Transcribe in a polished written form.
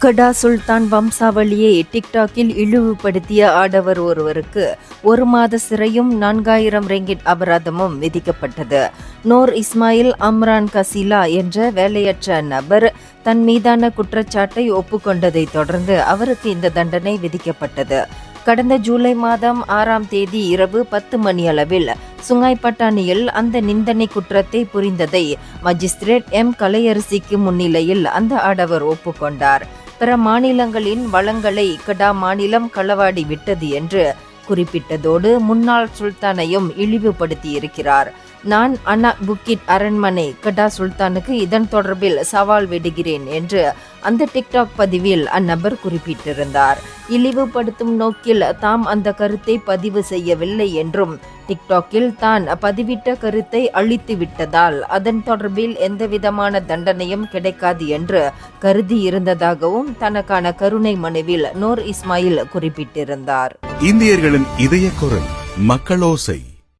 கடா சுல்தான் வம்சாவளியை டிக்டாக்கில் இழிவுபடுத்திய ஆடவர் ஒருவருக்கு 1 மாத சிறையும் 4000 ரிங்கிட் அபராதமும் விதிக்கப்பட்டது. நூர் இஸ்மாயில் அம்ரான் கசிலா என்ற வேலையற்ற நபர் தன் மீதான குற்றச்சாட்டை ஒப்புக்கொண்டதை தொடர்ந்து அவருக்கு இந்த தண்டனை விதிக்கப்பட்டது. கடந்த ஜூலை மாதம் 6ஆம் தேதி இரவு 10 மணியளவில் சுங்காய் பட்டாணியில் அந்த நிந்தனை குற்றத்தை புரிந்ததை மஜிஸ்திரேட் எம் கலையரசிக்கு முன்னிலையில் அந்த ஆடவர் ஒப்புக்கொண்டார். பிற மாநிலங்களின் வளங்களை கடா மாநிலம் களவாடி விட்டது என்று குறிப்பிட்டதோடு முன்னாள் சுல்தானையும் இழிவுபடுத்தியிருக்கிறார். நான் அனாக் புக்கிட் அரண்மனை கடா சுல்தானுக்கு இதன் தொடர்பில் சவால் விடுகிறேன் என்று அந்த டிக்டாக் பதிவில் அந்நபர் குறிப்பிட்டிருந்தார். இழிவுபடுத்தும் நோக்கில் தாம் அந்த கருத்தை பதிவு செய்யவில்லை என்றும் டிக்டாக்கில் தான் பதிவிட்ட கருத்தை அழித்து விட்டதால் அதன் தொடர்பில் எந்தவிதமான தண்டனையும் கிடைக்காது என்று கருதி இருந்ததாகவும் தனக்கான கருணை மனுவில் நூர் இஸ்மாயில் குறிப்பிட்டிருந்தார். இந்தியர்களின் இதய குரல் மக்களோசை.